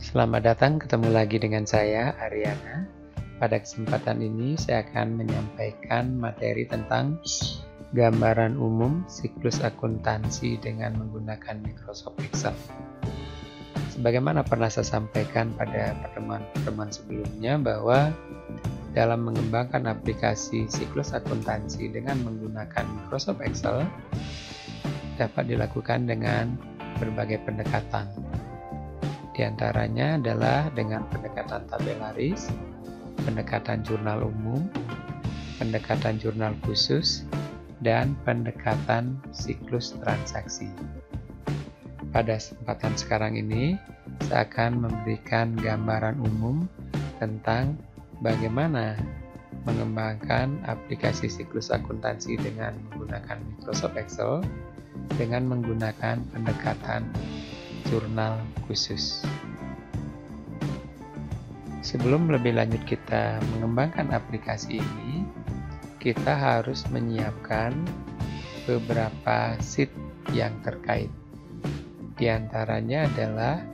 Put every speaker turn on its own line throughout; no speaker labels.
Selamat datang, ketemu lagi dengan saya, Ariana. Pada kesempatan ini, saya akan menyampaikan materi tentang gambaran umum siklus akuntansi dengan menggunakan Microsoft Excel. Sebagaimana pernah saya sampaikan pada pertemuan-pertemuan sebelumnya bahwa dalam mengembangkan aplikasi siklus akuntansi dengan menggunakan Microsoft Excel dapat dilakukan dengan berbagai pendekatan. Di antaranya adalah dengan pendekatan tabelaris, pendekatan jurnal umum, pendekatan jurnal khusus, dan pendekatan siklus transaksi. Pada kesempatan sekarang ini, saya akan memberikan gambaran umum tentang bagaimana mengembangkan aplikasi siklus akuntansi dengan menggunakan Microsoft Excel dengan menggunakan pendekatan jurnal khusus. Sebelum lebih lanjut kita mengembangkan aplikasi ini, kita harus menyiapkan beberapa sheet yang terkait. Di antaranya adalah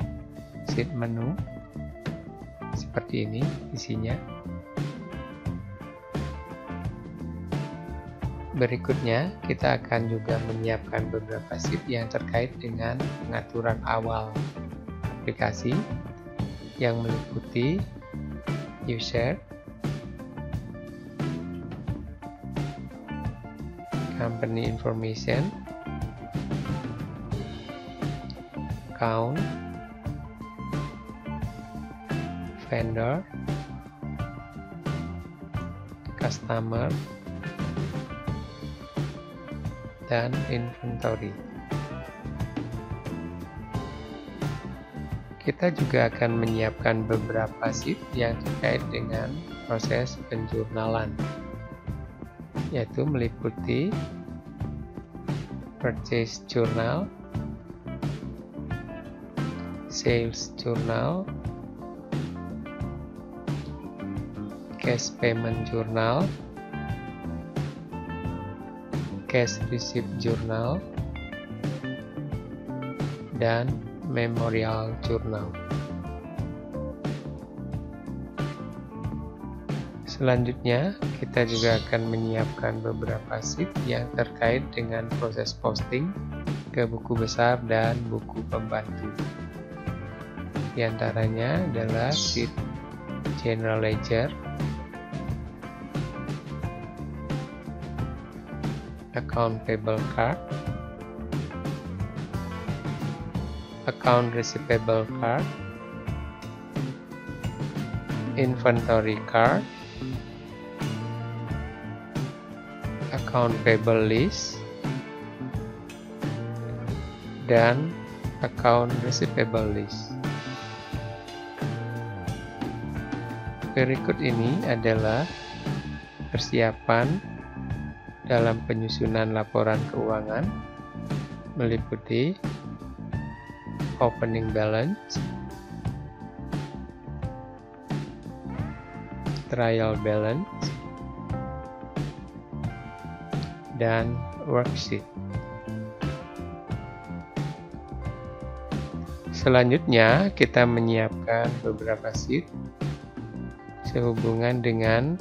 sheet menu, seperti ini isinya. Berikutnya, kita akan juga menyiapkan beberapa sheet yang terkait dengan pengaturan awal aplikasi yang meliputi user, company information, account, vendor, customer, dan inventory. Kita juga akan menyiapkan beberapa sheet yang terkait dengan proses penjurnalan, yaitu meliputi purchase journal, sales journal, cash payment journal, cash receipt journal, dan memorial journal. Selanjutnya, kita juga akan menyiapkan beberapa sheet yang terkait dengan proses posting ke buku besar dan buku pembantu. Di antaranya adalah sheet general ledger, account payable card, account receivable card, inventory card, account payable list, dan account receivable list. Berikut ini adalah persiapan dalam penyusunan laporan keuangan, meliputi opening balance, trial balance, dan worksheet. Selanjutnya, kita menyiapkan beberapa sheet sehubungan dengan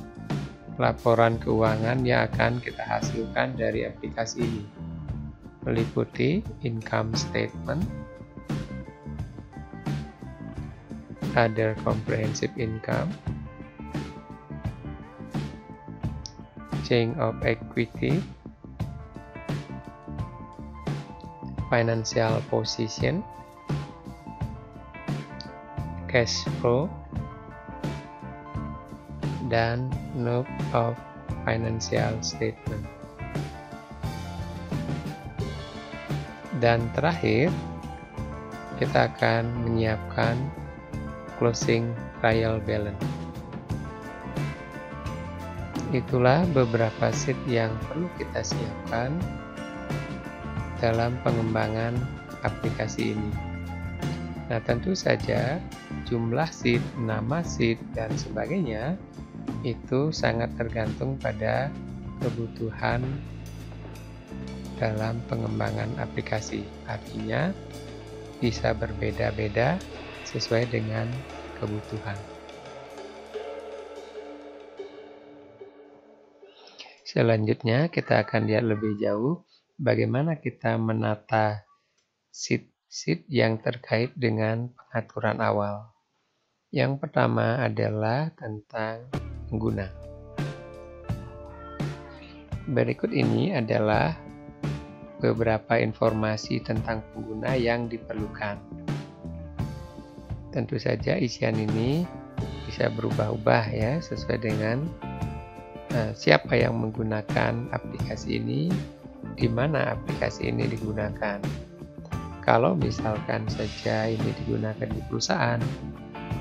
laporan keuangan yang akan kita hasilkan dari aplikasi ini, meliputi income statement, other comprehensive income, change of equity, financial position, cash flow, dan note of financial statement. Dan terakhir, kita akan menyiapkan closing trial balance. Itulah beberapa sheet yang perlu kita siapkan dalam pengembangan aplikasi ini. Nah, tentu saja jumlah sheet, nama sheet, dan sebagainya itu sangat tergantung pada kebutuhan dalam pengembangan aplikasi. Artinya bisa berbeda-beda sesuai dengan kebutuhan. Selanjutnya kita akan lihat lebih jauh bagaimana kita menata sheet yang terkait dengan pengaturan awal. Yang pertama adalah tentang pengguna. Berikut ini adalah beberapa informasi tentang pengguna yang diperlukan. Tentu saja isian ini bisa berubah-ubah ya, sesuai dengan siapa yang menggunakan aplikasi ini, di mana aplikasi ini digunakan. Kalau misalkan saja ini digunakan di perusahaan,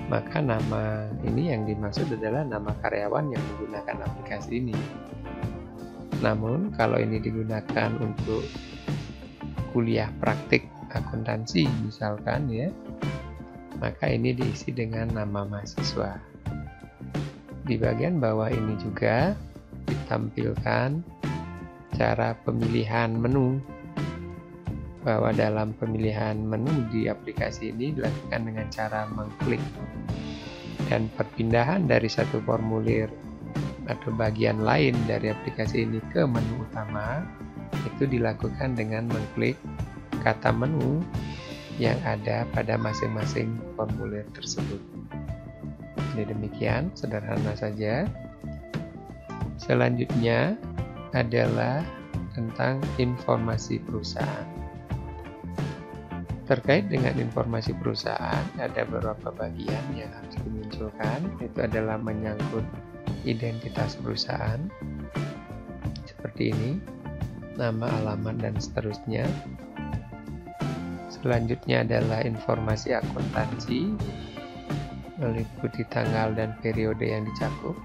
maka nama ini yang dimaksud adalah nama karyawan yang menggunakan aplikasi ini. Namun kalau ini digunakan untuk kuliah praktik akuntansi misalkan ya, maka ini diisi dengan nama mahasiswa. Di bagian bawah ini juga ditampilkan cara pemilihan menu, bahwa dalam pemilihan menu di aplikasi ini dilakukan dengan cara mengklik, dan perpindahan dari satu formulir atau bagian lain dari aplikasi ini ke menu utama itu dilakukan dengan mengklik kata menu yang ada pada masing-masing formulir tersebut. Jadi demikian, sederhana saja. Selanjutnya adalah tentang informasi perusahaan. Terkait dengan informasi perusahaan, ada beberapa bagian yang harus dimunculkan, yaitu adalah menyangkut identitas perusahaan, seperti ini, nama, alamat, dan seterusnya. Selanjutnya adalah informasi akuntansi, meliputi tanggal dan periode yang dicakup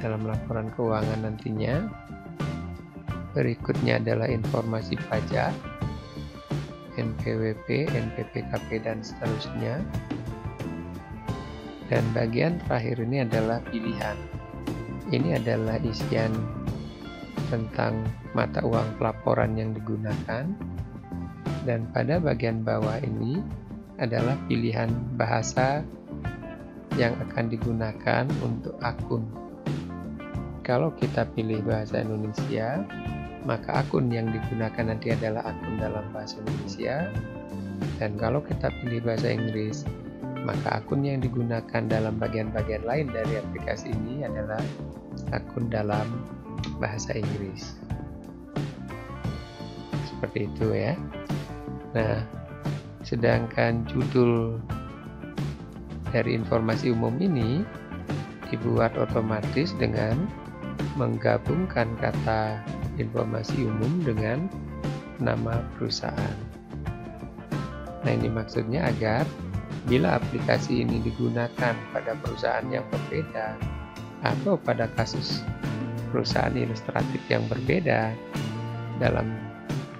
dalam laporan keuangan nantinya. Berikutnya adalah informasi pajak, NPWP, NPPKP, dan seterusnya. Dan bagian terakhir ini adalah pilihan. Ini adalah isian tentang mata uang pelaporan yang digunakan. Dan pada bagian bawah ini adalah pilihan bahasa yang akan digunakan untuk akun. Kalau kita pilih bahasa Indonesia, maka akun yang digunakan nanti adalah akun dalam bahasa Indonesia. Dan kalau kita pilih bahasa Inggris, maka akun yang digunakan dalam bagian-bagian lain dari aplikasi ini adalah akun dalam bahasa Inggris. Seperti itu ya. Nah, sedangkan judul dari informasi umum ini dibuat otomatis dengan menggabungkan kata informasi umum dengan nama perusahaan. Nah, ini maksudnya agar bila aplikasi ini digunakan pada perusahaan yang berbeda atau pada kasus perusahaan ilustratif yang berbeda dalam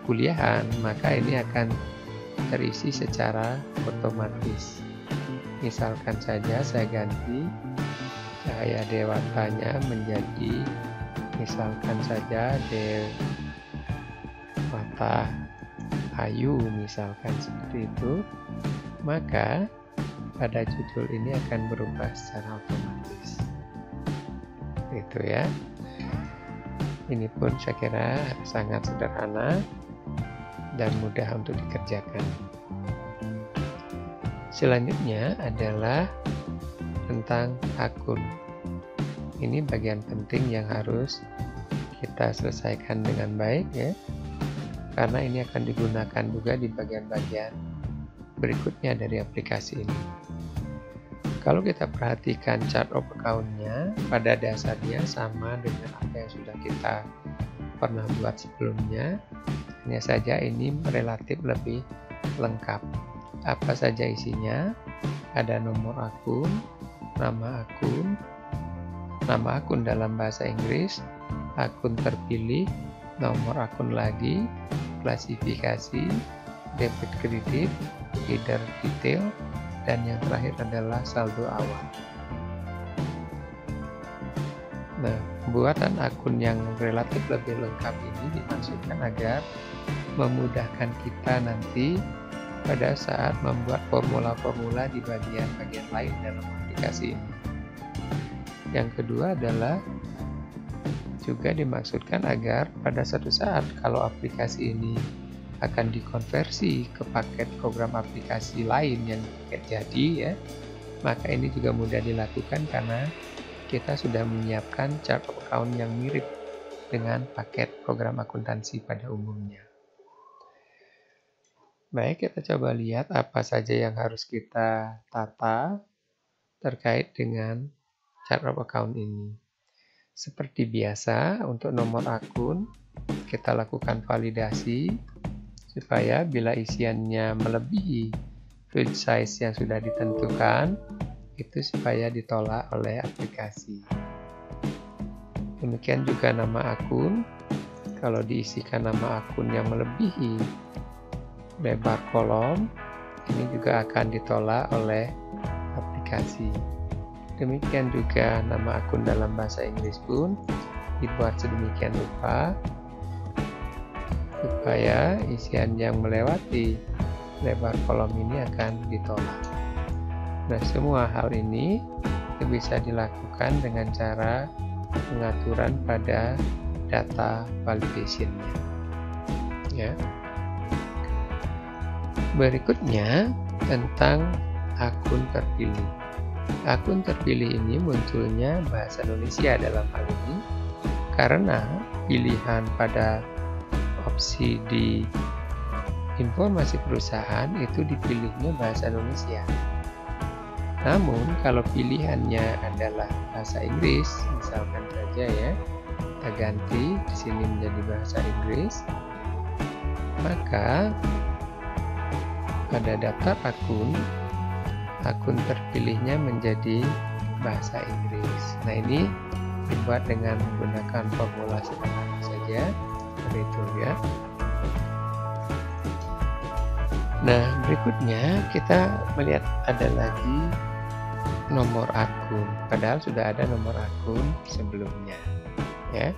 kuliahan, maka ini akan terisi secara otomatis. Misalkan saja saya ganti cahaya dewatanya menjadi, misalkan saja Dewata Ayu, misalkan seperti itu, maka pada judul ini akan berubah secara otomatis. Itu ya. Ini pun saya kira sangat sederhana dan mudah untuk dikerjakan. Selanjutnya adalah tentang akun. Ini bagian penting yang harus kita selesaikan dengan baik ya, karena ini akan digunakan juga di bagian-bagian berikutnya dari aplikasi ini. Kalau kita perhatikan chart of account-nya, pada dasarnya sama dengan apa yang sudah kita pernah buat sebelumnya, hanya saja ini relatif lebih lengkap. Apa saja isinya? Ada nomor akun, nama akun dalam bahasa Inggris, akun terpilih, nomor akun lagi, klasifikasi, debit kredit, header detail, dan yang terakhir adalah saldo awal. Nah, pembuatan akun yang relatif lebih lengkap ini dimaksudkan agar memudahkan kita nanti pada saat membuat formula-formula di bagian-bagian lain dalam aplikasi ini. Yang kedua adalah juga dimaksudkan agar pada suatu saat kalau aplikasi ini akan dikonversi ke paket program aplikasi lain yang jadi ya, maka ini juga mudah dilakukan karena kita sudah menyiapkan chart of account yang mirip dengan paket program akuntansi pada umumnya. Baik, kita coba lihat apa saja yang harus kita tata terkait dengan chart of account ini. Seperti biasa, untuk nomor akun, kita lakukan validasi supaya bila isiannya melebihi field size yang sudah ditentukan, itu supaya ditolak oleh aplikasi. Demikian juga nama akun, kalau diisikan nama akun yang melebihi lebar kolom, ini juga akan ditolak oleh aplikasi. Demikian juga nama akun dalam bahasa Inggris pun dibuat sedemikian rupa supaya isian yang melewati lebar kolom ini akan ditolak. Nah, semua hal ini bisa dilakukan dengan cara pengaturan pada data validation-nya. Ya. Berikutnya tentang akun terpilih. Akun terpilih ini munculnya bahasa Indonesia dalam hal ini karena pilihan pada opsi di informasi perusahaan itu dipilihnya bahasa Indonesia. Namun kalau pilihannya adalah bahasa Inggris, misalkan saja ya, kita ganti di sini menjadi bahasa Inggris, maka pada daftar akun terpilihnya menjadi bahasa Inggris. Nah, ini dibuat dengan menggunakan formula sederhana saja, seperti itu ya. Nah, berikutnya kita melihat ada lagi nomor akun, padahal sudah ada nomor akun sebelumnya ya.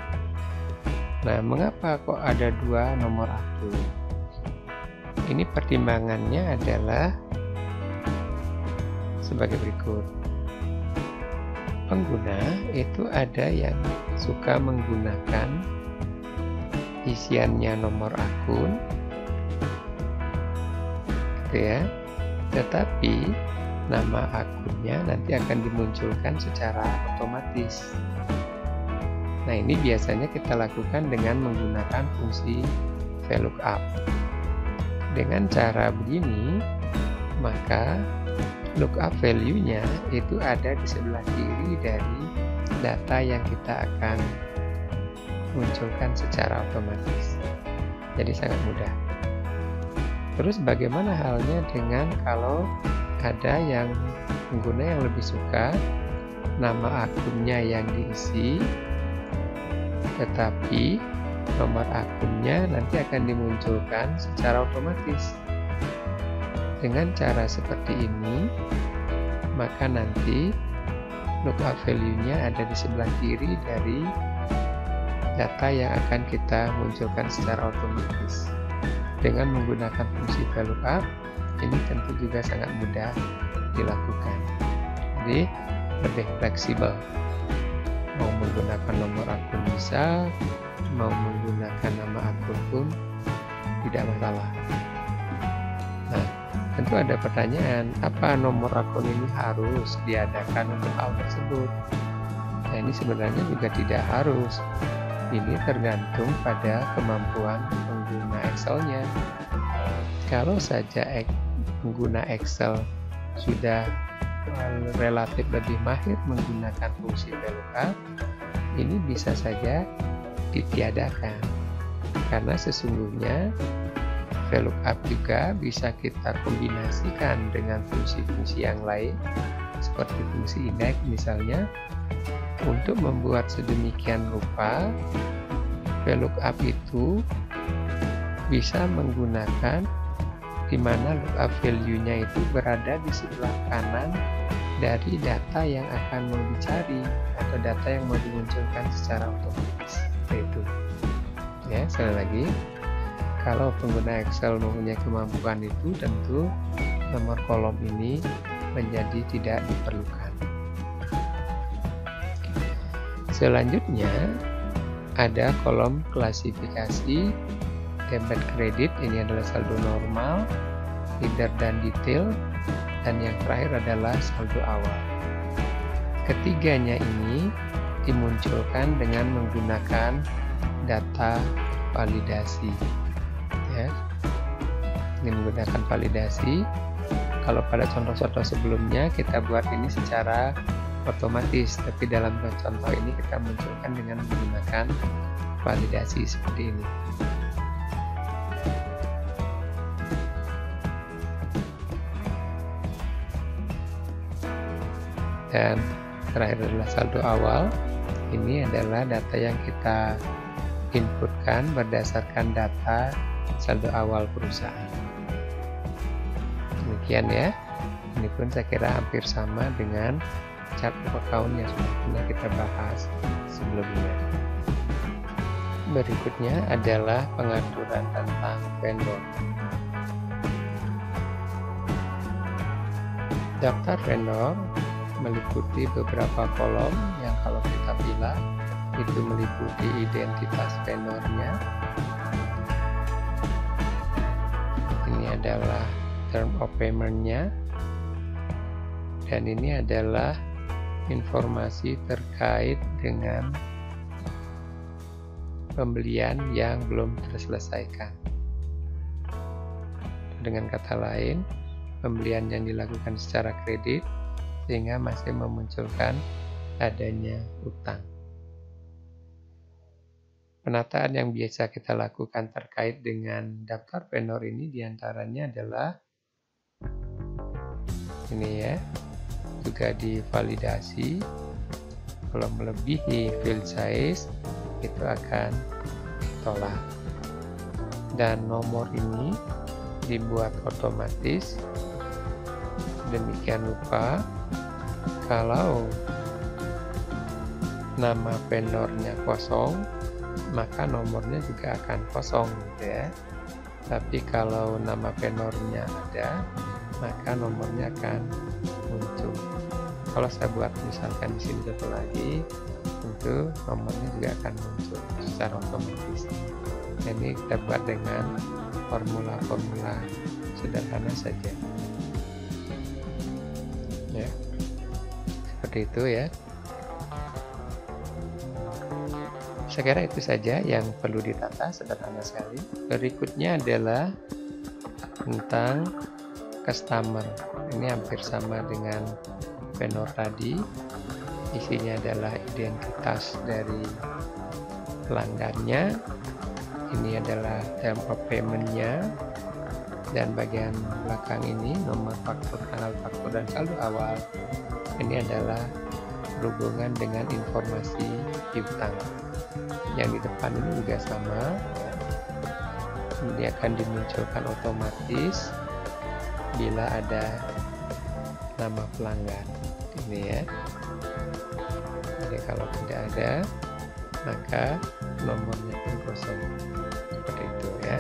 Nah, mengapa kok ada dua nomor akun? Ini pertimbangannya adalah sebagai berikut. Pengguna itu ada yang suka menggunakan isiannya nomor akun, gitu ya. Tetapi nama akunnya nanti akan dimunculkan secara otomatis. Nah, ini biasanya kita lakukan dengan menggunakan fungsi VLOOKUP. Dengan cara begini, maka lookup value-nya itu ada di sebelah kiri dari data yang kita akan munculkan secara otomatis. Jadi sangat mudah. Terus bagaimana halnya dengan kalau ada yang pengguna yang lebih suka nama akunnya yang diisi, tetapi nomor akunnya nanti akan dimunculkan secara otomatis. Dengan cara seperti ini, maka nanti lookup value-nya ada di sebelah kiri dari data yang akan kita munculkan secara otomatis. Dengan menggunakan fungsi VLOOKUP, ini tentu juga sangat mudah dilakukan. Jadi lebih fleksibel. Mau menggunakan nomor akun bisa, mau menggunakan nama akun pun tidak masalah. Nah, tentu ada pertanyaan, apa nomor akun ini harus diadakan untuk hal tersebut? Nah, ini sebenarnya juga tidak harus. Ini tergantung pada kemampuan pengguna Excel-nya. Kalau saja pengguna Excel sudah relatif lebih mahir menggunakan fungsi VLOOKUP, ini bisa saja ditiadakan. Karena sesungguhnya VLOOKUP juga bisa kita kombinasikan dengan fungsi-fungsi yang lain seperti fungsi index misalnya, untuk membuat sedemikian rupa VLOOKUP itu bisa menggunakan di mana lookup value-nya itu berada di sebelah kanan dari data yang akan mau dicari atau data yang mau dimunculkan secara otomatis. Seperti itu. Ya, sekali lagi. Kalau pengguna Excel mempunyai kemampuan itu, tentu nomor kolom ini menjadi tidak diperlukan. Selanjutnya ada kolom klasifikasi debit kredit. Ini adalah saldo normal, leader dan detail, dan yang terakhir adalah saldo awal. Ketiganya ini dimunculkan dengan menggunakan data validasi. Ya, ini menggunakan validasi. Kalau pada contoh-contoh sebelumnya kita buat ini secara otomatis, tapi dalam contoh ini kita munculkan dengan menggunakan validasi seperti ini. Dan terakhir adalah saldo awal. Ini adalah data yang kita inputkan berdasarkan data saldo awal perusahaan. Demikian ya. Ini pun saya kira hampir sama dengan chart of account yang sudah pernah kita bahas sebelumnya. Berikutnya adalah pengaturan tentang vendor. Daftar vendor meliputi beberapa kolom yang kalau kita pilih itu meliputi identitas vendornya. Ini adalah term of payment-nya, dan ini adalah informasi terkait dengan pembelian yang belum terselesaikan. Dengan kata lain, pembelian yang dilakukan secara kredit sehingga masih memunculkan adanya utang. Penataan yang biasa kita lakukan terkait dengan daftar vendor ini diantaranya adalah ini ya, juga divalidasi. Kalau melebihi field size itu akan tolak, dan nomor ini dibuat otomatis. Demikian rupa kalau nama vendornya kosong, maka nomornya juga akan kosong gitu ya. Tapi kalau nama vendornya ada, maka nomornya akan muncul. Kalau saya buat misalkan di sini satu lagi, tentu nomornya juga akan muncul secara otomatis. Ini kita buat dengan formula-formula sederhana saja. Ya, seperti itu ya. Saya kira itu saja yang perlu ditata, sederhana sekali. Berikutnya adalah tentang customer. Ini hampir sama dengan vendor tadi. Isinya adalah identitas dari pelanggannya. Ini adalah term of payment-nya. Dan bagian belakang ini nomor faktur, tanggal faktur, dan saldo awal. Ini adalah berhubungan dengan informasi piutang. Yang di depan ini juga sama. Ini akan dimunculkan otomatis bila ada nama pelanggan. Ini ya. Jadi kalau tidak ada, maka nomornya pun kosong. Seperti itu ya.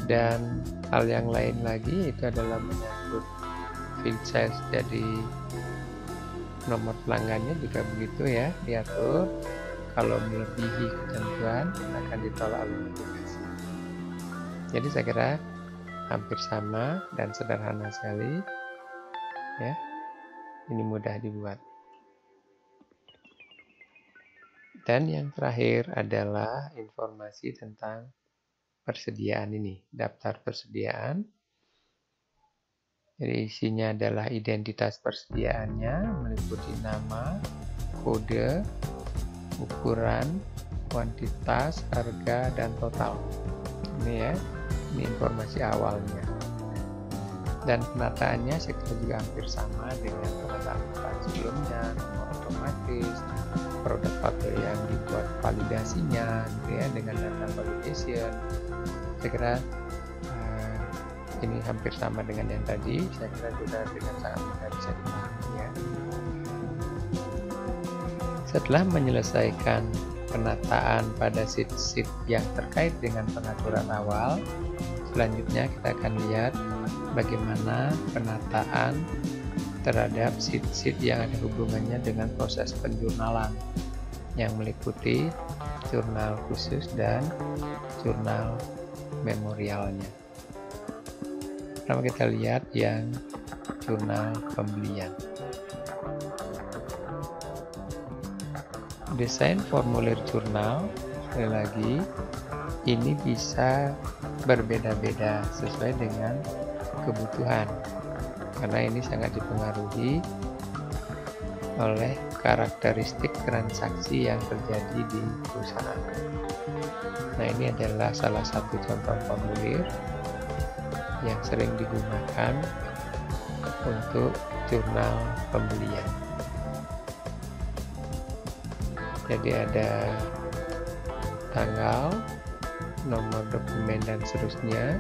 Dan hal yang lain lagi itu adalah menyangkut field size, jadi nomor pelanggannya juga begitu ya, diatur. Kalau melebihi ketentuan akan ditolak oleh aplikasi. Jadi saya kira hampir sama dan sederhana sekali ya. Ini mudah dibuat. Dan yang terakhir adalah informasi tentang persediaan ini, daftar persediaan. Jadi isinya adalah identitas persediaannya, meliputi nama, kode, ukuran, kuantitas, harga, dan total. Ini ya, ini informasi awalnya. Dan penataannya saya kira juga hampir sama dengan penataan sebelumnya, nomor otomatis, produk papel yang dibuat validasinya, gitu ya, dengan data validation. Saya kira ini hampir sama dengan yang tadi. Saya kira juga dengan sangat mudah bisa dipahami ya. Setelah menyelesaikan penataan pada sheet-sheet yang terkait dengan pengaturan awal. Selanjutnya kita akan lihat bagaimana penataan terhadap sheet-sheet yang ada hubungannya dengan proses penjurnalan yang meliputi jurnal khusus dan jurnal memorialnya. Pertama kita lihat yang jurnal pembelian. Desain formulir jurnal, sekali lagi, ini bisa berbeda-beda sesuai dengan kebutuhan, karena ini sangat dipengaruhi oleh karakteristik transaksi yang terjadi di perusahaan. Nah, ini adalah salah satu contoh formulir yang sering digunakan untuk jurnal pembelian. Jadi ada tanggal, nomor dokumen dan seterusnya,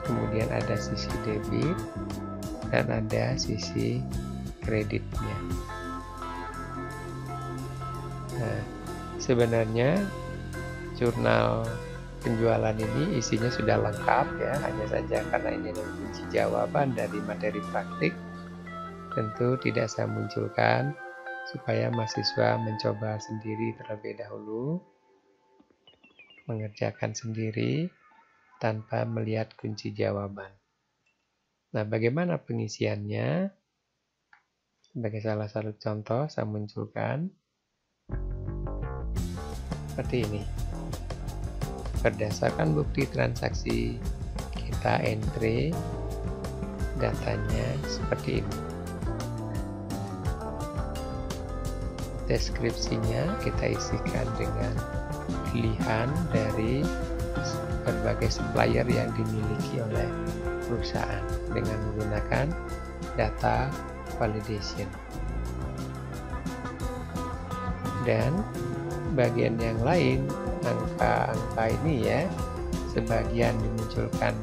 kemudian ada sisi debit dan ada sisi kreditnya. Nah, sebenarnya jurnal penjualan ini isinya sudah lengkap ya, hanya saja karena ini adalah kunci jawaban dari materi praktik, tentu tidak saya munculkan supaya mahasiswa mencoba sendiri terlebih dahulu, mengerjakan sendiri tanpa melihat kunci jawaban. Nah, bagaimana pengisiannya? Sebagai salah satu contoh, saya munculkan seperti ini. Berdasarkan bukti transaksi, kita entry datanya seperti ini. Deskripsinya kita isikan dengan pilihan dari berbagai supplier yang dimiliki oleh perusahaan dengan menggunakan data validation. Dan bagian yang lain, angka-angka ini ya, sebagian dimunculkan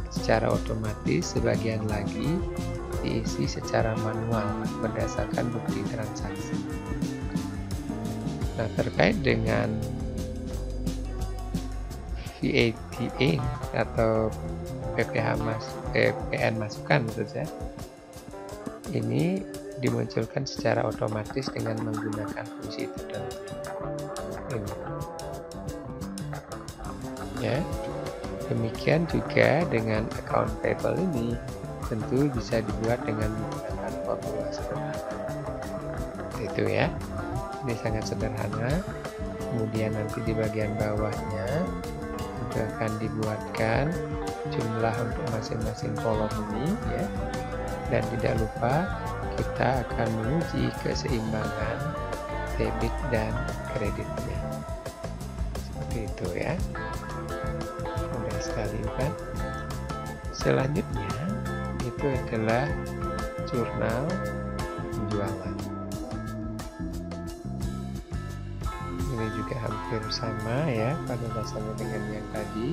secara otomatis, sebagian lagi diisi secara manual berdasarkan bukti transaksi. Nah, terkait dengan VAT in atau PPN masukan maksud saya, ini dimunculkan secara otomatis dengan menggunakan fungsi tertentu. Ini. Ya. Demikian juga dengan account payable ini tentu bisa dibuat dengan menggunakan formula sederhana. Itu ya. Ini sangat sederhana. Kemudian nanti di bagian bawahnya juga akan dibuatkan jumlah untuk masing-masing kolom ini ya. Dan tidak lupa kita akan menguji keseimbangan debit dan kreditnya. Seperti itu ya. Mudah sekali kan? Selanjutnya itu adalah jurnal penjualan. Ini juga hampir sama ya pada dasarnya dengan yang tadi.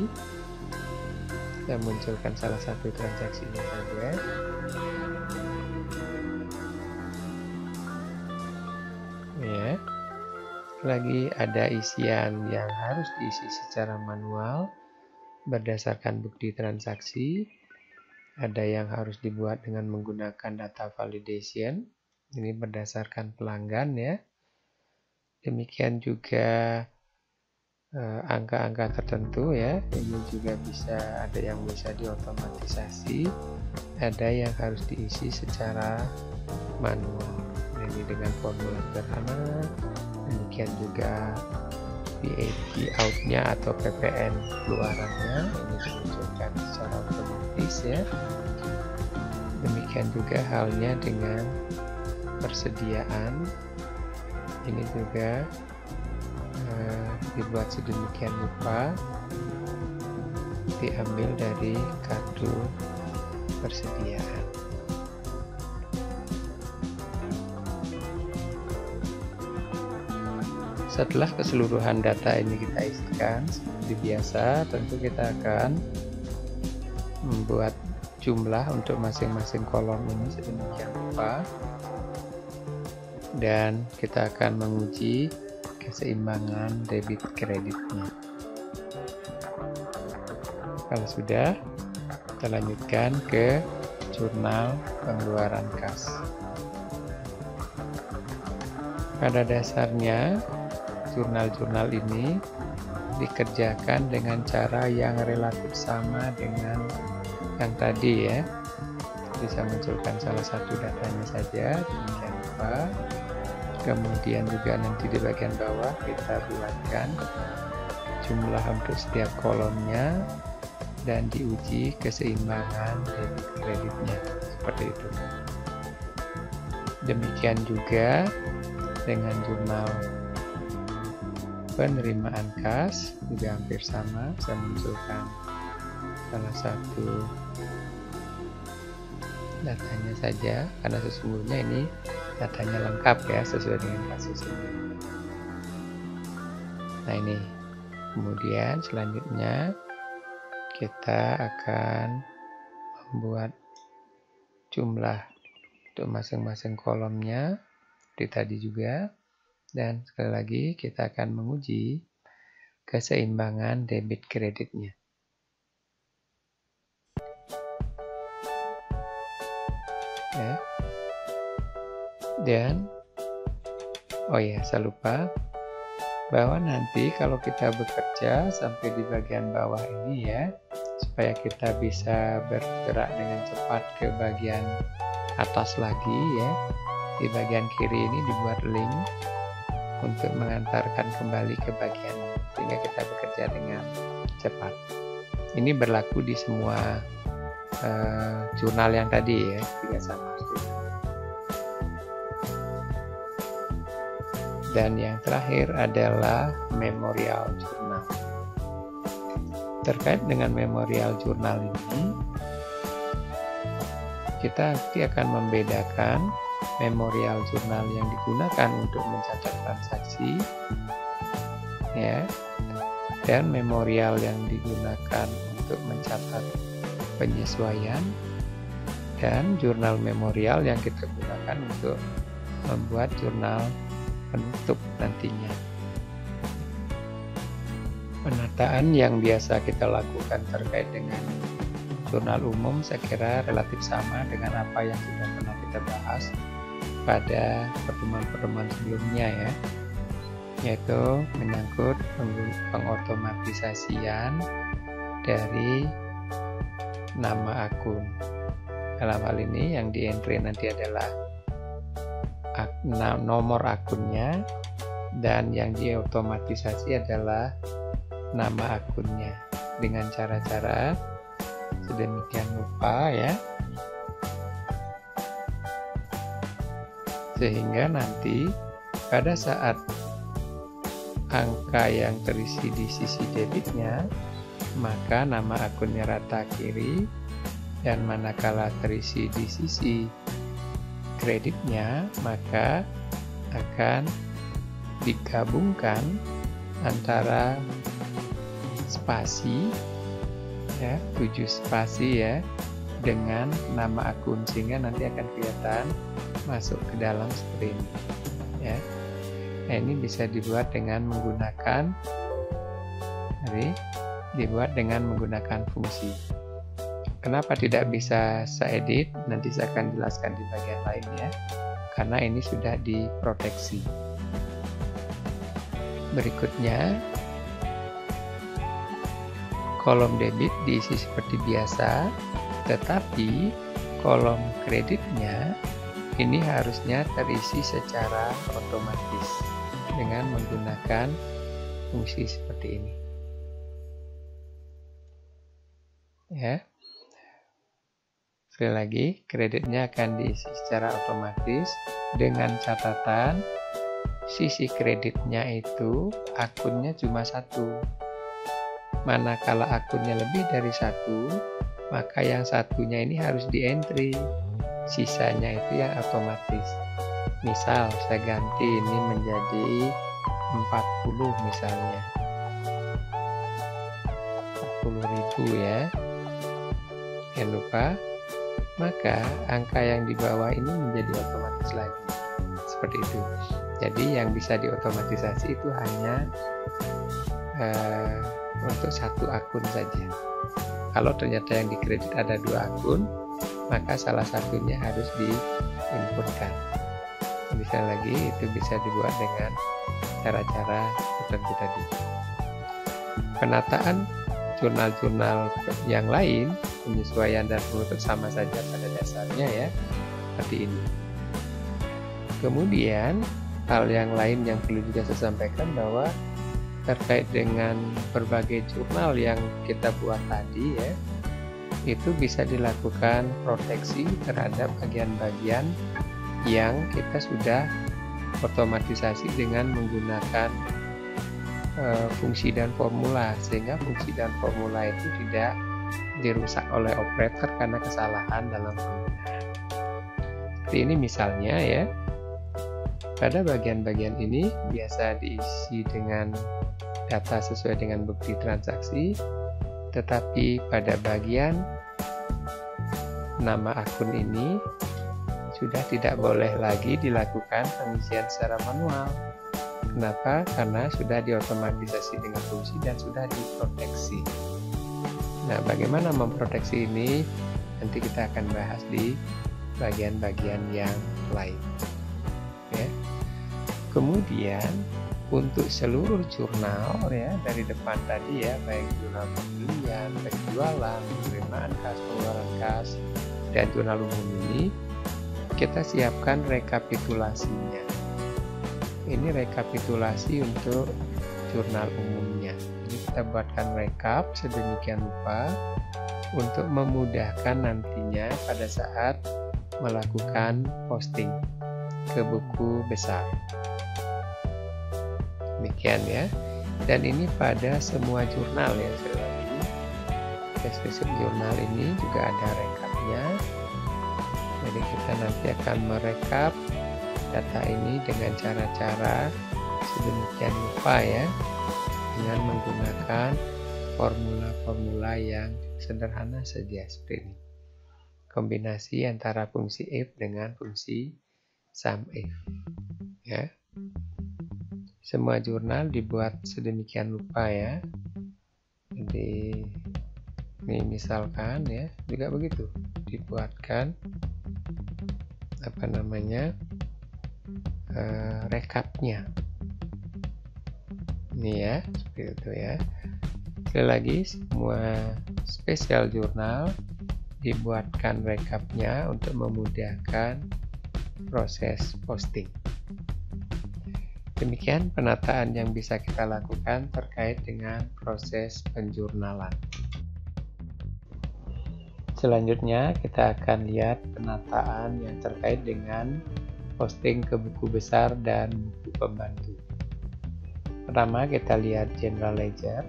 Saya munculkan salah satu transaksinya saja. Ya. Lagi ada isian yang harus diisi secara manual berdasarkan bukti transaksi. Ada yang harus dibuat dengan menggunakan data validation. Ini berdasarkan pelanggan ya. Demikian juga angka-angka tertentu ya. Ini juga bisa ada yang bisa diotomatisasi, ada yang harus diisi secara manual. Ini dengan formula sederhana. Demikian juga VAT out-nya atau PPN keluarannya ini dimunculkan secara otomatis ya. Demikian juga halnya dengan persediaan. Ini juga dibuat sedemikian rupa, diambil dari kartu persediaan. Setelah keseluruhan data ini kita isikan seperti biasa, tentu kita akan membuat jumlah untuk masing-masing kolom ini sedemikian rupa. Dan kita akan menguji keseimbangan debit kreditnya. Kalau sudah, kita lanjutkan ke jurnal pengeluaran kas. Pada dasarnya, jurnal-jurnal ini dikerjakan dengan cara yang relatif sama dengan yang tadi ya. Bisa munculkan salah satu datanya saja, demikian rupa. Kemudian juga nanti di bagian bawah kita buatkan jumlah untuk setiap kolomnya dan diuji keseimbangan debit kreditnya, seperti itu. Demikian juga dengan jurnal penerimaan kas, juga hampir sama. Saya munculkan salah satu datanya saja, karena sesungguhnya ini datanya lengkap ya, sesuai dengan kasus ini. Nah ini, kemudian selanjutnya kita akan membuat jumlah untuk masing-masing kolomnya seperti tadi juga, dan sekali lagi kita akan menguji keseimbangan debit kreditnya. Ya. Dan oh ya, saya lupa bahwa nanti kalau kita bekerja sampai di bagian bawah ini ya, supaya kita bisa bergerak dengan cepat ke bagian atas lagi ya, di bagian kiri ini dibuat link untuk mengantarkan kembali ke bagian ini, sehingga kita bekerja dengan cepat. Ini berlaku di semua jurnal yang tadi ya, juga sama. Dan yang terakhir adalah memorial jurnal. Terkait dengan memorial jurnal ini, kita nanti akan membedakan memorial jurnal yang digunakan untuk mencatat transaksi, ya, dan memorial yang digunakan untuk mencatat penyesuaian, dan jurnal memorial yang kita gunakan untuk membuat jurnal penutup nantinya. Penataan yang biasa kita lakukan terkait dengan jurnal umum saya kira relatif sama dengan apa yang sudah pernah kita bahas pada pertemuan-pertemuan sebelumnya ya, yaitu menyangkut pengotomatisasian dari nama akun. Dalam hal ini yang di entry nanti adalah nomor akunnya, dan yang diotomatisasi adalah nama akunnya dengan cara-cara sedemikian rupa ya, sehingga nanti pada saat angka yang terisi di sisi debitnya, maka nama akunnya rata kiri, dan manakala terisi di sisi kreditnya, maka akan digabungkan antara spasi ya, 7 spasi ya, dengan nama akun, sehingga nanti akan kelihatan masuk ke dalam seperti ini ya. Nah, ini bisa dibuat dengan menggunakan fungsi. Kenapa tidak bisa saya edit? Nanti saya akan jelaskan di bagian lain ya, karena ini sudah diproteksi. Berikutnya, kolom debit diisi seperti biasa, tetapi kolom kreditnya ini harusnya terisi secara otomatis dengan menggunakan fungsi seperti ini ya. Sekali lagi, kreditnya akan diisi secara otomatis dengan catatan sisi kreditnya itu akunnya cuma satu. Manakala akunnya lebih dari satu, maka yang satunya ini harus di entry, sisanya itu yang otomatis. Misal saya ganti ini menjadi 40 misalnya, 40.000 ya, jangan lupa, maka angka yang di bawah ini menjadi otomatis lagi. seperti itu. Jadi yang bisa diotomatisasi itu hanya untuk satu akun saja. Kalau ternyata yang dikredit ada 2 akun, maka salah satunya harus diinputkan. Bisa lagi itu bisa dibuat dengan cara-cara tertentu tadi. Penataan jurnal-jurnal yang lain, penyesuaian dan penutup sama saja pada dasarnya ya, seperti ini. Kemudian hal yang lain yang perlu juga saya sampaikan bahwa terkait dengan berbagai jurnal yang kita buat tadi ya, itu bisa dilakukan proteksi terhadap bagian-bagian yang kita sudah otomatisasi dengan menggunakan fungsi dan formula, sehingga fungsi dan formula itu tidak dirusak oleh operator karena kesalahan dalam penggunaan. Seperti ini misalnya ya, pada bagian-bagian ini biasa diisi dengan data sesuai dengan bukti transaksi, tetapi pada bagian nama akun ini sudah tidak boleh lagi dilakukan pengisian secara manual. Kenapa? Karena sudah diotomatisasi dengan fungsi dan sudah diproteksi. Nah, bagaimana memproteksi ini? Nanti kita akan bahas di bagian-bagian yang lain. Ya. Kemudian untuk seluruh jurnal ya dari depan tadi ya, baik jurnal pembelian, penjualan, penerimaan kas, pengeluaran kas, dan jurnal umum ini kita siapkan rekapitulasinya. Ini rekapitulasi untuk jurnal umumnya. Jadi kita buatkan rekap sedemikian rupa untuk memudahkan nantinya pada saat melakukan posting ke buku besar. Demikian ya. Dan ini pada semua jurnal ya, sekali lagi. Spesifik jurnal ini juga ada rekapnya. Jadi kita nanti akan merekap data ini dengan cara-cara sedemikian rupa ya, dengan menggunakan formula-formula yang sederhana saja seperti ini. Kombinasi antara fungsi if dengan fungsi SUMIF ya. Semua jurnal dibuat sedemikian rupa ya. Jadi ini misalkan ya, juga begitu dibuatkan rekapnya ini ya, seperti itu ya. Sekali lagi, semua spesial jurnal dibuatkan rekapnya untuk memudahkan proses posting. Demikian penataan yang bisa kita lakukan terkait dengan proses penjurnalan. Selanjutnya kita akan lihat penataan yang terkait dengan posting ke buku besar dan buku pembantu. Pertama kita lihat general ledger,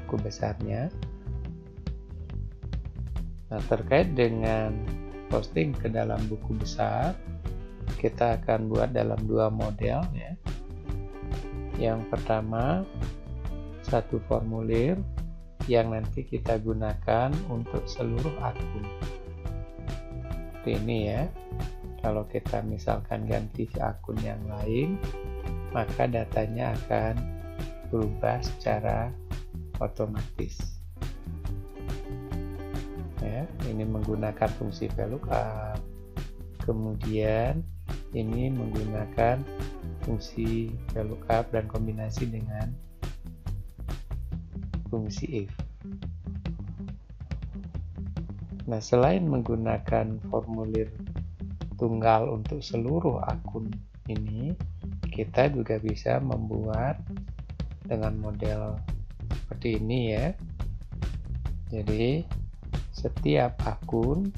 buku besarnya. Nah, terkait dengan posting ke dalam buku besar, kita akan buat dalam 2 model ya. Yang pertama, satu formulir yang nanti kita gunakan untuk seluruh akun. Ini ya. Kalau kita misalkan ganti ke akun yang lain, maka datanya akan berubah secara otomatis. Ya, ini menggunakan fungsi VLOOKUP. Kemudian ini menggunakan fungsi VLOOKUP dan kombinasi dengan fungsi if. Nah, selain menggunakan formulir tunggal untuk seluruh akun ini, kita juga bisa membuat dengan model seperti ini ya. Jadi setiap akun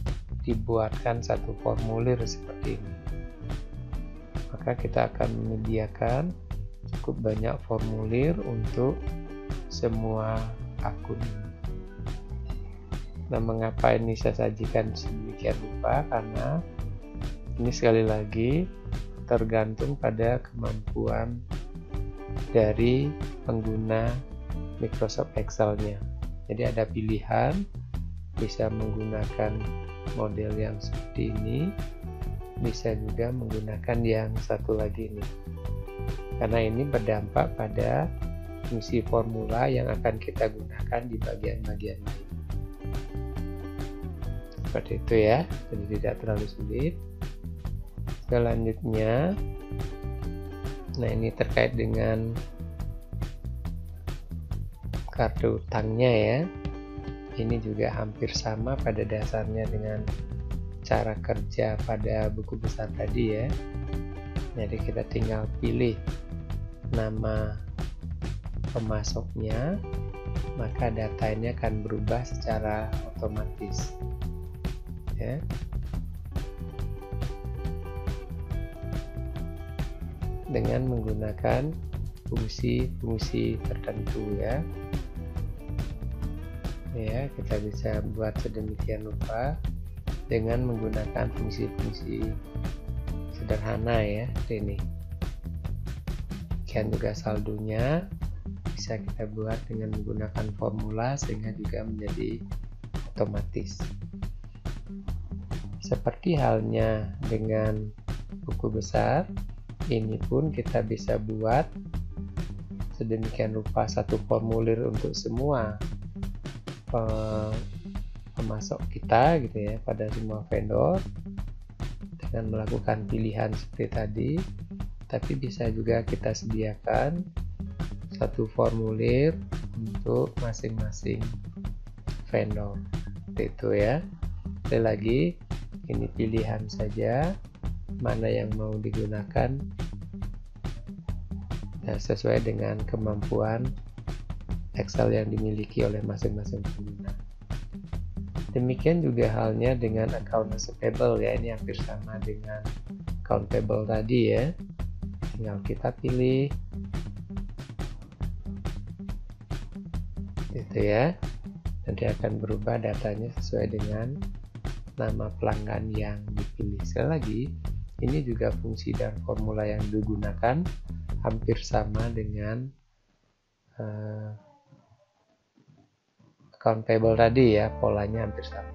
dibuatkan satu formulir seperti ini. Maka kita akan menyediakan cukup banyak formulir untuk semua akun. Nah, mengapa ini saya sajikan sedemikian rupa? Karena ini sekali lagi tergantung pada kemampuan dari pengguna Microsoft Excel-nya. Jadi ada pilihan, bisa menggunakan model yang seperti ini bisa juga menggunakan yang satu lagi nih, karena ini berdampak pada fungsi formula yang akan kita gunakan di bagian-bagian lain. Seperti itu ya, jadi tidak terlalu sulit. Selanjutnya, nah ini terkait dengan kartu utangnya ya. Ini juga hampir sama pada dasarnya dengan cara kerja pada buku besar tadi ya. Jadi kita tinggal pilih nama pemasoknya, maka datanya akan berubah secara otomatis ya. Dengan menggunakan fungsi-fungsi tertentu ya. Ya, kita bisa buat sedemikian rupa dengan menggunakan fungsi-fungsi sederhana ya, ini. Kemudian juga saldonya bisa kita buat dengan menggunakan formula sehingga juga menjadi otomatis. Seperti halnya dengan buku besar, ini pun kita bisa buat sedemikian rupa satu formulir untuk semua pemasok kita gitu ya, pada semua vendor dengan melakukan pilihan seperti tadi. Tapi bisa juga kita sediakan satu formulir untuk masing-masing vendor itu ya. Sekali lagi, ini pilihan saja mana yang mau digunakan sesuai dengan kemampuan Excel yang dimiliki oleh masing-masing pengguna. Demikian juga halnya dengan account receivable ya, ini hampir sama dengan account payable tadi ya. Tinggal kita pilih itu ya, nanti akan berubah datanya sesuai dengan nama pelanggan yang dipilih. Sekali lagi, ini juga fungsi dan formula yang digunakan hampir sama dengan account payable tadi ya, polanya hampir sama.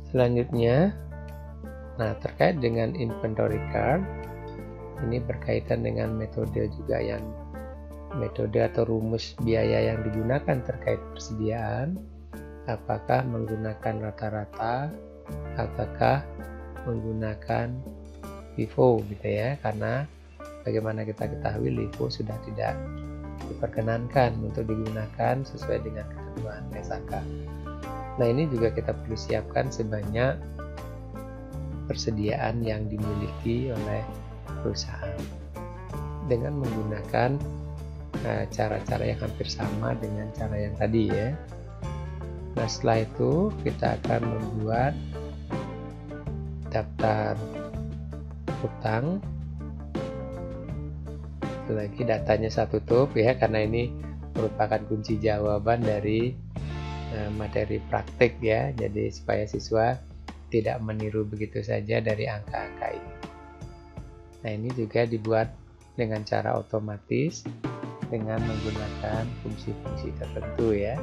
Selanjutnya, nah terkait dengan inventory card, ini berkaitan dengan metode juga yang metode atau rumus biaya yang digunakan terkait persediaan, apakah menggunakan rata-rata ataukah menggunakan FIFO gitu ya, karena bagaimana kita ketahui LIFO sudah tidak diperkenankan untuk digunakan sesuai dengan ketentuan SAK. Nah ini juga kita perlu siapkan sebanyak persediaan yang dimiliki oleh perusahaan dengan menggunakan cara-cara yang hampir sama dengan cara yang tadi ya. Nah setelah itu kita akan membuat daftar utang. Lagi datanya saya tutup ya, karena ini merupakan kunci jawaban dari materi praktik ya, jadi supaya siswa tidak meniru begitu saja dari angka-angka ini. Nah ini juga dibuat dengan cara otomatis dengan menggunakan fungsi-fungsi tertentu ya,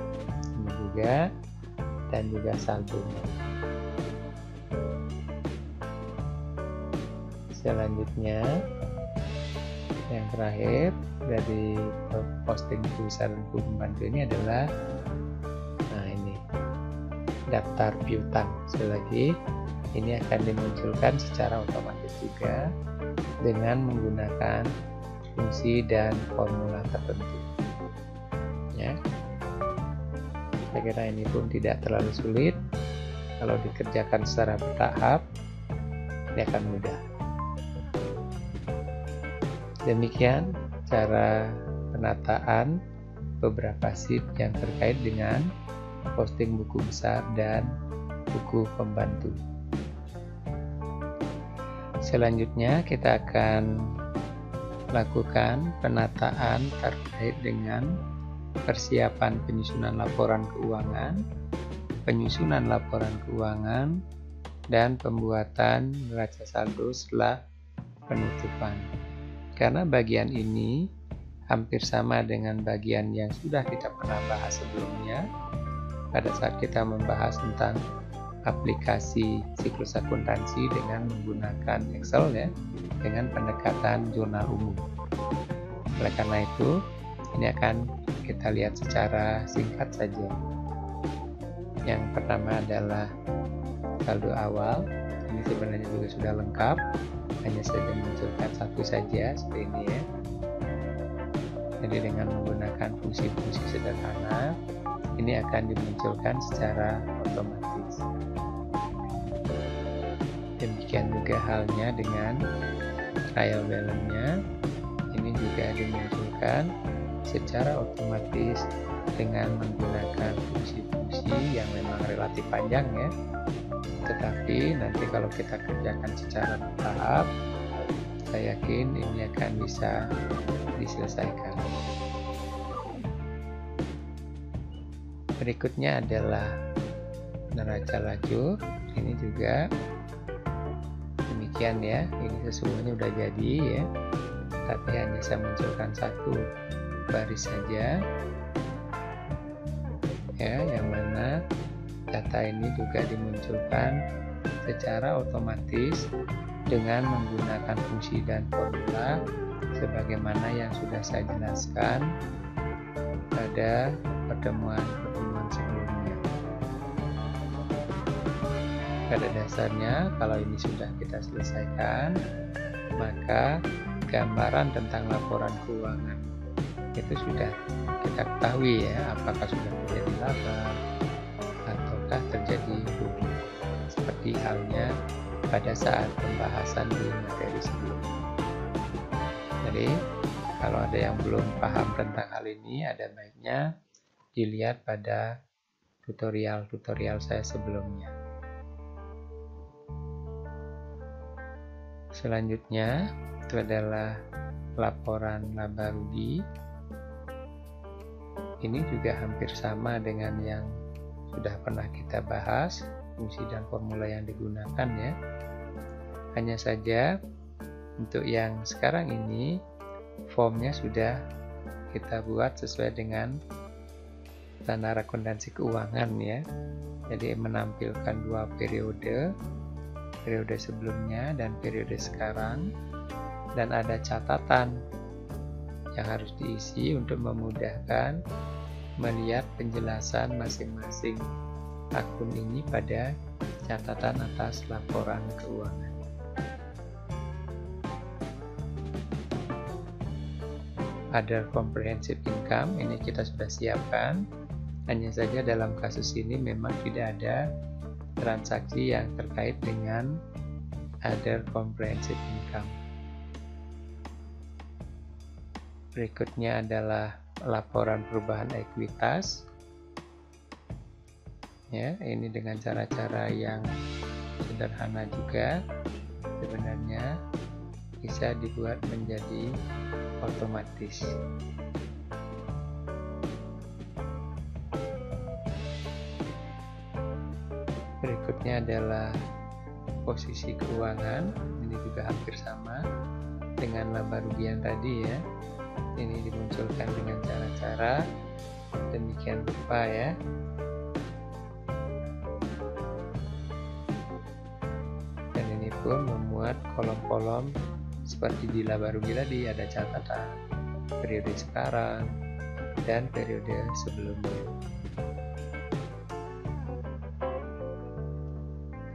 ini juga dan juga saldonya. Selanjutnya yang terakhir dari posting buku besar dan buku pembantu ini adalah ini daftar piutang. Sekali lagi, ini akan dimunculkan secara otomatis juga dengan menggunakan fungsi dan formula tertentu ya. Saya kira ini pun tidak terlalu sulit, kalau dikerjakan secara bertahap ini akan mudah. Demikian cara penataan beberapa sheet yang terkait dengan posting buku besar dan buku pembantu. Selanjutnya kita akan lakukan penataan terkait dengan persiapan penyusunan laporan keuangan, penyusunan laporan keuangan, dan pembuatan neraca saldo setelah penutupan. Karena bagian ini hampir sama dengan bagian yang sudah kita pernah bahas sebelumnya, pada saat kita membahas tentang aplikasi siklus akuntansi dengan menggunakan Excel ya, dengan pendekatan jurnal umum. Oleh karena itu, ini akan kita lihat secara singkat saja. Yang pertama adalah saldo awal. Ini sebenarnya juga sudah lengkap, hanya saja munculkan satu saja seperti ini ya. Jadi dengan menggunakan fungsi-fungsi sederhana, ini akan dimunculkan secara otomatis. Demikian juga halnya dengan trial balance-nya, ini juga dimunculkan secara otomatis dengan menggunakan fungsi-fungsi yang memang relatif panjang ya. Tetapi nanti kalau kita kerjakan secara bertahap, saya yakin ini akan bisa diselesaikan. Berikutnya adalah neraca lajur. Ini juga demikian ya, ini sesungguhnya udah jadi ya, tapi hanya saya munculkan satu baris saja ya, yang mana data ini juga dimunculkan secara otomatis dengan menggunakan fungsi dan formula sebagaimana yang sudah saya jelaskan pada pertemuan sebelumnya. Pada dasarnya, kalau ini sudah kita selesaikan, maka gambaran tentang laporan keuangan itu sudah kita ketahui ya, apakah sudah terjadi laba ataukah terjadi rugi, seperti halnya pada saat pembahasan di materi sebelumnya. Jadi kalau ada yang belum paham tentang hal ini, ada baiknya dilihat pada tutorial saya sebelumnya. Selanjutnya itu adalah laporan laba rugi. Ini juga hampir sama dengan yang sudah pernah kita bahas, fungsi dan formula yang digunakan ya. Hanya saja untuk yang sekarang ini formnya sudah kita buat sesuai dengan standar akuntansi keuangan ya. Jadi menampilkan dua periode sebelumnya dan periode sekarang, dan ada catatan yang harus diisi untuk memudahkan melihat penjelasan masing-masing akun ini pada catatan atas laporan keuangan. Other comprehensive income ini kita sudah siapkan, hanya saja dalam kasus ini memang tidak ada transaksi yang terkait dengan other comprehensive income. Berikutnya adalah laporan perubahan ekuitas. Ya, ini dengan cara-cara yang sederhana juga, sebenarnya bisa dibuat menjadi otomatis. Berikutnya adalah posisi keuangan. Ini juga hampir sama dengan laba rugi yang tadi ya. Ini dimunculkan dengan cara-cara demikian rupa ya. Dan ini pun memuat kolom-kolom seperti di laba rugi tadi, ada catatan periode sekarang dan periode sebelumnya.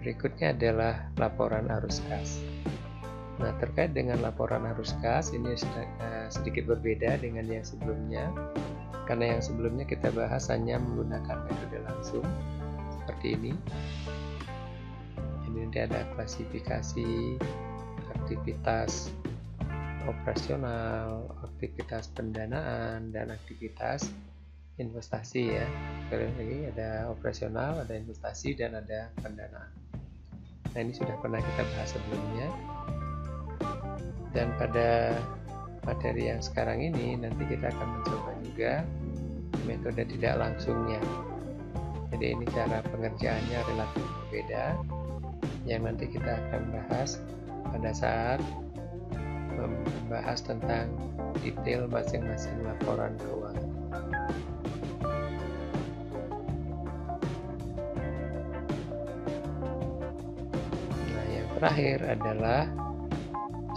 Berikutnya adalah laporan arus kas. Nah, terkait dengan laporan arus kas ini sedikit berbeda dengan yang sebelumnya, karena yang sebelumnya kita bahas hanya menggunakan metode langsung seperti ini. Jadi nanti ada klasifikasi aktivitas operasional, aktivitas pendanaan, dan aktivitas investasi ya. Sekali lagi ada operasional, ada investasi, dan ada pendanaan. Nah, ini sudah pernah kita bahas sebelumnya. Dan pada materi yang sekarang ini nanti kita akan mencoba juga metode tidak langsungnya. Jadi ini cara pengerjaannya relatif berbeda yang nanti kita akan bahas pada saat membahas tentang detail masing-masing laporan keuangan. terakhir adalah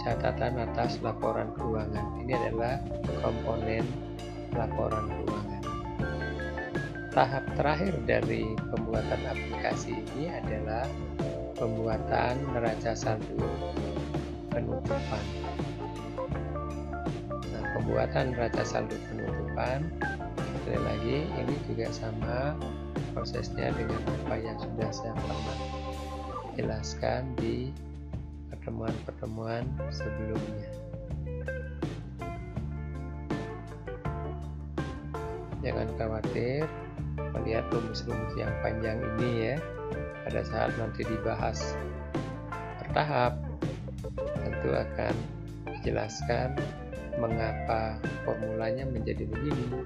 catatan atas laporan keuangan. Ini adalah komponen laporan keuangan. Tahap terakhir dari pembuatan aplikasi ini adalah pembuatan neraca saldo penutupan. Nah, pembuatan neraca saldo penutupan, sekali lagi ini juga sama prosesnya dengan apa yang sudah saya pernah jelaskan di pertemuan-pertemuan sebelumnya. Jangan khawatir melihat rumus-rumus yang panjang ini ya. Pada saat nanti dibahas bertahap, tentu akan dijelaskan mengapa formulanya menjadi begini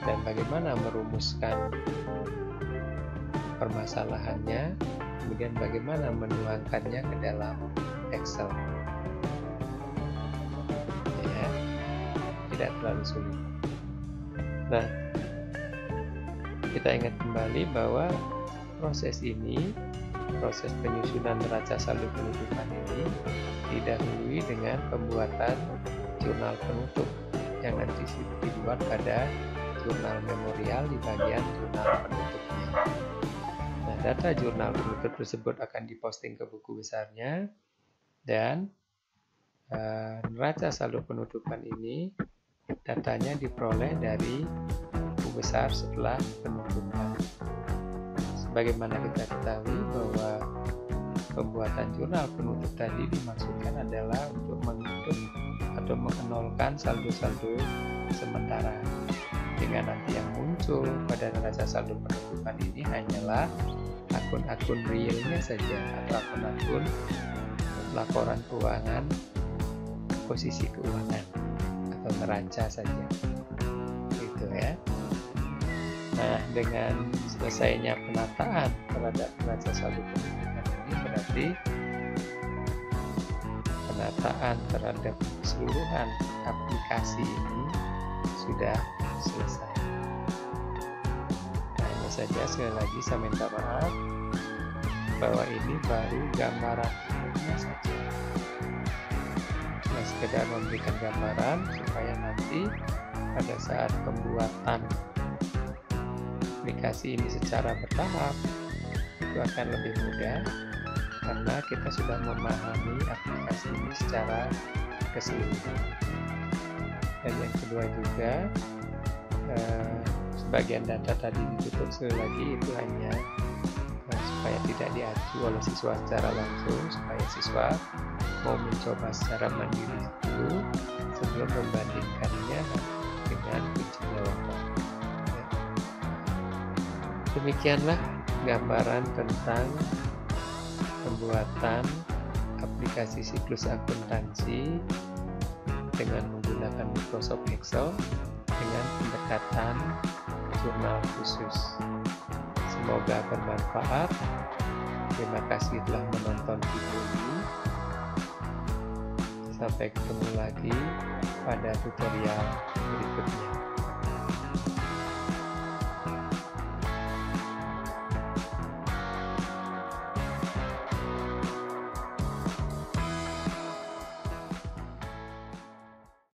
dan bagaimana merumuskan permasalahannya, kemudian bagaimana menuangkannya ke dalam Excel. Ya, tidak terlalu sulit. Nah, kita ingat kembali bahwa proses ini, proses penyusunan neraca saldo penutupan ini didahului dengan pembuatan jurnal penutup yang nanti dibuat pada jurnal memorial di bagian jurnal penutupnya. Nah, data jurnal penutup tersebut akan diposting ke buku besarnya dan neraca saldo penutupan ini datanya diperoleh dari buku besar setelah penutupan. Sebagaimana kita ketahui bahwa pembuatan jurnal penutup tadi dimaksudkan adalah untuk menutup atau mengenolkan saldo-saldo sementara, dengan nanti yang muncul pada neraca saldo penutupan ini hanyalah akun-akun realnya saja atau akun-akun laporan keuangan, posisi keuangan atau neraca saja, gitu ya. Nah, dengan selesainya penataan terhadap neraca saldo penutupan ini berarti penataan terhadap keseluruhan aplikasi ini sudah selesai. Nah, hanya saja sekali lagi saya minta maaf bahwa ini baru gambaran umumnya saja. Nah, sekedar memberikan gambaran supaya nanti pada saat pembuatan aplikasi ini secara bertahap itu akan lebih mudah karena kita sudah memahami aplikasi ini secara keseluruhan. Dan yang kedua juga sebagian data tadi ditutup sekali lagi itu hanya supaya tidak diacu oleh siswa secara langsung, supaya siswa mau mencoba secara mandiri dulu sebelum membandingkannya dengan kunci jawaban. Demikianlah gambaran tentang pembuatan aplikasi siklus akuntansi dengan menggunakan Microsoft Excel dengan pendekatan jurnal khusus. Semoga bermanfaat. Terima kasih telah menonton video ini. Sampai ketemu lagi pada tutorial